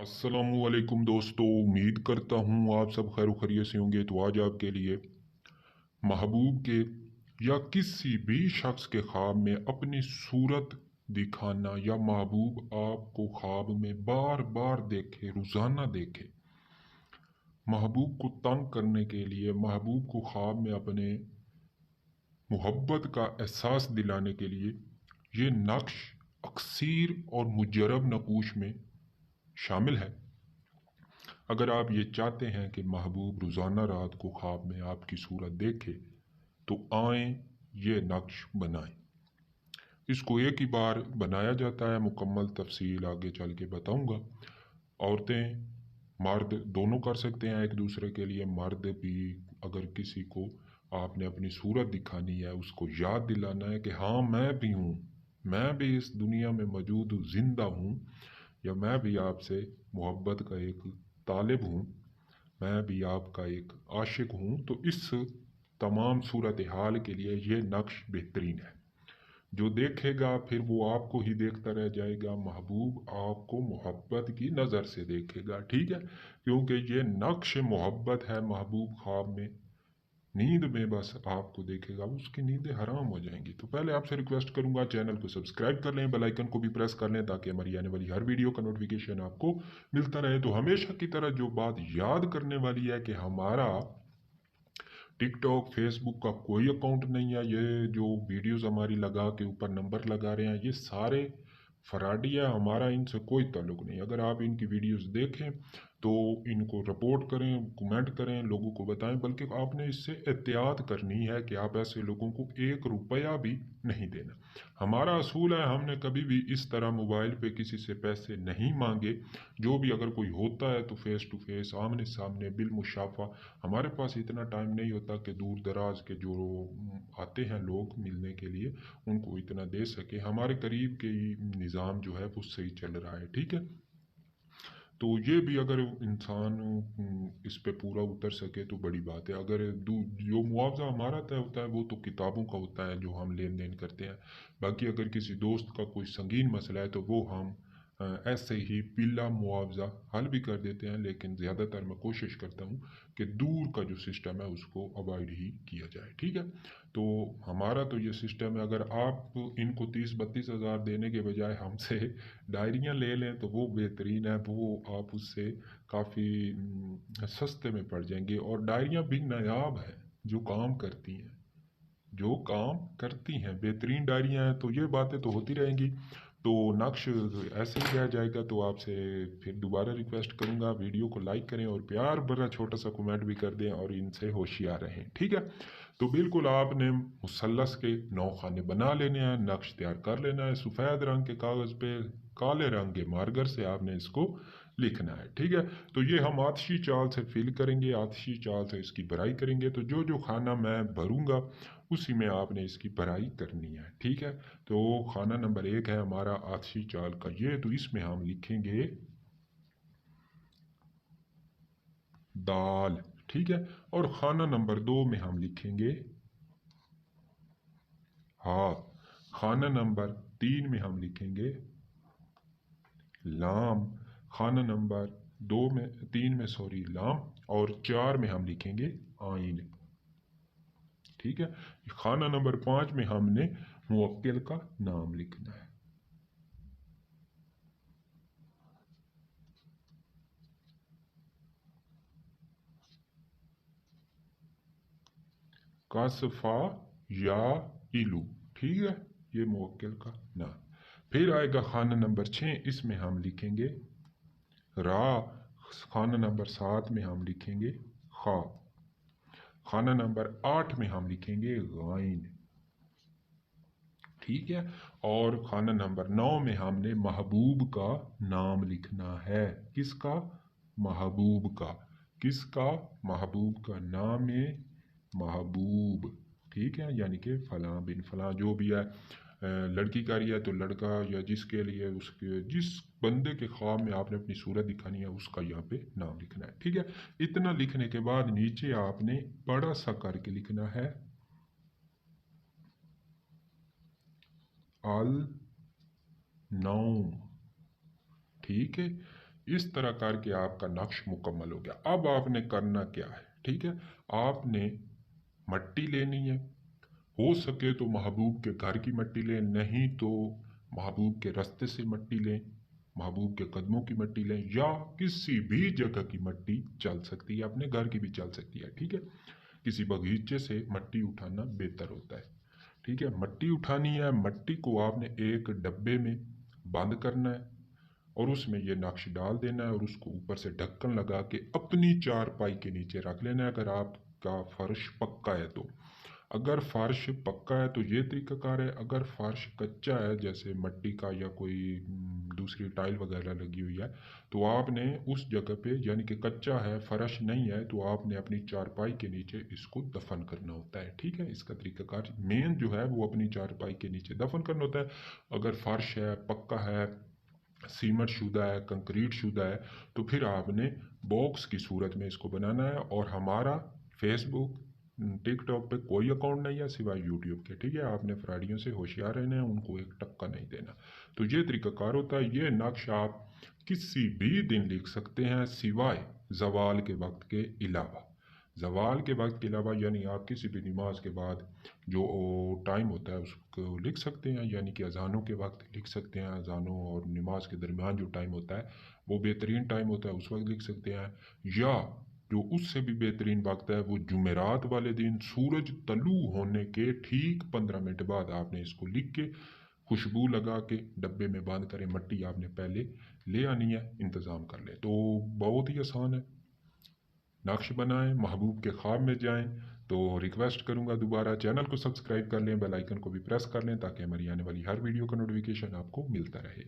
अस्सलामुअलैकुम दोस्तों, उम्मीद करता हूँ आप सब खैर खैरियत से होंगे। तो आज आपके लिए महबूब के या किसी भी शख्स के ख्वाब में अपनी सूरत दिखाना या महबूब आपको ख्वाब में बार बार देखे, रोज़ाना देखे, महबूब को तंग करने के लिए, महबूब को ख्वाब में अपने मोहब्बत का एहसास दिलाने के लिए ये नक्श अक्सीर और मुजरब नकूश में शामिल है। अगर आप ये चाहते हैं कि महबूब रोज़ाना रात को ख्वाब में आपकी सूरत देखे तो आएँ ये नक्श बनाएं। इसको एक ही बार बनाया जाता है, मुकम्मल तफसील आगे चल के बताऊँगा। औरतें मर्द दोनों कर सकते हैं एक दूसरे के लिए। मर्द भी अगर किसी को आपने अपनी सूरत दिखानी है, उसको याद दिलाना है कि हाँ मैं भी हूँ, मैं भी इस दुनिया में मौजूद हूँ, ज़िंदा हूँ, या मैं भी आपसे मोहब्बत का एक तालिब हूँ, मैं भी आपका एक आशिक हूँ, तो इस तमाम सूरत हाल के लिए ये नक्श बेहतरीन है। जो देखेगा फिर वो आपको ही देखता रह जाएगा, महबूब आपको मोहब्बत की नज़र से देखेगा। ठीक है, क्योंकि ये नक्श मोहब्बत है। महबूब ख्वाब में नींद में बस आपको देखेगा, उसकी नींदें हराम हो जाएंगी। तो पहले आपसे रिक्वेस्ट करूंगा, चैनल को सब्सक्राइब कर लें, बेल आइकन को भी प्रेस कर लें, ताकि हमारी आने वाली हर वीडियो का नोटिफिकेशन आपको मिलता रहे। तो हमेशा की तरह जो बात याद करने वाली है कि हमारा टिकटॉक फेसबुक का कोई अकाउंट नहीं है। ये जो वीडियोस हमारी लगा के ऊपर नंबर लगा रहे हैं, ये सारे फ्रॉडी है, हमारा इनसे कोई ताल्लुक नहीं। अगर आप इनकी वीडियोस देखें तो इनको रिपोर्ट करें, कमेंट करें, लोगों को बताएं। बल्कि आपने इससे एहतियात करनी है कि आप ऐसे लोगों को 1 रुपया भी नहीं देना। हमारा असूल है, हमने कभी भी इस तरह मोबाइल पे किसी से पैसे नहीं मांगे। जो भी अगर कोई होता है तो फेस टू फेस, आमने सामने, बिल मुशाफा। हमारे पास इतना टाइम नहीं होता कि दूर दराज के जो आते हैं लोग मिलने के लिए उनको इतना दे सके। हमारे करीब के ही निज़ाम जो है वो सही चल रहा है। ठीक है, तो ये भी अगर इंसान इस पे पूरा उतर सके तो बड़ी बात है। अगर जो मुआवजा हमारा तय होता है वो तो किताबों का होता है जो हम लेन देन करते हैं। बाकी अगर किसी दोस्त का कोई संगीन मसला है तो वो हम ऐसे ही बिला मुआवजा हल भी कर देते हैं। लेकिन ज़्यादातर मैं कोशिश करता हूँ कि दूर का जो सिस्टम है उसको अवॉइड ही किया जाए। ठीक है, तो हमारा तो ये सिस्टम है, अगर आप इनको 30-32 हज़ार देने के बजाय हमसे डायरियाँ ले लें तो वो बेहतरीन है। वो आप उससे काफ़ी सस्ते में पड़ जाएंगे। और डायरियाँ भी नायाब हैं, जो काम करती हैं, जो काम करती हैं, बेहतरीन डायरियाँ हैं। तो ये बातें तो होती रहेंगी। तो नक्श ऐसे ही रह जाएगा। तो आपसे फिर दोबारा रिक्वेस्ट करूँगा, वीडियो को लाइक करें और प्यार भरा छोटा सा कमेंट भी कर दें और इनसे होशियार रहें। ठीक है, तो बिल्कुल आपने मुसल्लस के 9 खाने बना लेने हैं, नक्श तैयार कर लेना है। सफ़ेद रंग के कागज़ पे काले रंग के मार्कर से आपने इसको लिखना है। ठीक है, तो ये हम आतिशी चाल से फिल करेंगे, आतिशी चाल से इसकी भराई करेंगे। तो जो जो खाना मैं भरूंगा उसी में आपने इसकी भराई करनी है। ठीक है, तो खाना नंबर 1 है हमारा आतिशी चाल का ये, तो इसमें हम लिखेंगे दाल। ठीक है, और खाना नंबर 2 में हम लिखेंगे हाँ। खाना नंबर 3 में हम लिखेंगे लाम। खाना नंबर 3 में सॉरी लाम, और 4 में हम लिखेंगे आइन। ठीक है, खाना नंबर 5 में हमने मुवक्किल का नाम लिखना है। कासफा या इलू। ठीक है, ये मुवक्किल का नाम। फिर आएगा खाना नंबर 6, इसमें हम लिखेंगे रा। खाना नंबर 7 में हम लिखेंगे खा। खाना नंबर 8 में हम लिखेंगे गाइन। ठीक है, और खाना नंबर 9 में हमने महबूब का नाम लिखना है। किसका? महबूब का। किसका? महबूब का नाम है महबूब। ठीक है, यानी कि फलां बिन फलां जो भी है। लड़की का रही है तो लड़का, या जिसके लिए उसके जिस बंदे के ख्वाब में आपने अपनी सूरत दिखानी है उसका यहाँ पे नाम लिखना है। ठीक है, इतना लिखने के बाद नीचे आपने बड़ा सा करके लिखना है अल नौम। ठीक है, इस तरह करके आपका नक्श मुकम्मल हो गया। अब आपने करना क्या है, ठीक है, आपने मट्टी लेनी है। हो सके तो महबूब के घर की मट्टी लें, नहीं तो महबूब के रास्ते से मट्टी लें, महबूब के कदमों की मट्टी लें, या किसी भी जगह की मट्टी चल सकती है, अपने घर की भी चल सकती है, ठीक है। किसी बगीचे से मट्टी उठाना बेहतर होता है, ठीक है। मट्टी उठानी है, मट्टी को आपने एक डब्बे में बंद करना है और उसमें ये नक्श डाल देना है और उसको ऊपर से ढक्कन लगा के अपनी चारपाई के नीचे रख लेना है, अगर आपका फर्श पक्का है तो। अगर फर्श पक्का है तो ये तरीकाकार है। अगर फर्श कच्चा है, जैसे मिट्टी का या कोई दूसरी टाइल वगैरह लगी हुई है, तो आपने उस जगह पे, यानी कि कच्चा है, फर्श नहीं है, तो आपने अपनी चारपाई के नीचे इसको दफन करना होता है, ठीक है। इसका तरीकाकार मेन जो है वो अपनी चारपाई के नीचे दफन करना होता है। अगर फर्श है, पक्का है, सीमेंट शुदा है, कंक्रीट शुदा है, तो फिर आपने बॉक्स की सूरत में इसको बनाना है। और हमारा फेसबुक टिकटॉक पे कोई अकाउंट नहीं है सिवाय यूट्यूब के, ठीक है। आपने फ्राडियों से होशियार रहना है, उनको एक टक्का नहीं देना। तो ये तरीकाकार होता है। ये नक्श आप किसी भी दिन लिख सकते हैं सिवाय जवाल के वक्त के अलावा। जवाल के वक्त के अलावा यानी आप किसी भी नमाज के बाद जो टाइम होता है उसको लिख सकते हैं, यानी कि अजानों के वक्त लिख सकते हैं। अजानों और नमाज के दरमियान जो टाइम होता है वो बेहतरीन टाइम होता है, उस वक्त लिख सकते हैं। या जो उससे भी बेहतरीन वक्त है वो जुमेरात वाले दिन सूरज तलू होने के ठीक 15 मिनट बाद आपने इसको लिख के खुशबू लगा के डब्बे में बंद करें। मट्टी आपने पहले ले आनी है, इंतज़ाम कर लें। तो बहुत ही आसान है, नक्श बनाएं, महबूब के ख्वाब में जाएं। तो रिक्वेस्ट करूंगा दोबारा चैनल को सब्सक्राइब कर लें, बेल आइकन को भी प्रेस कर लें ताकि हमारी आने वाली हर वीडियो का नोटिफिकेशन आपको मिलता रहे।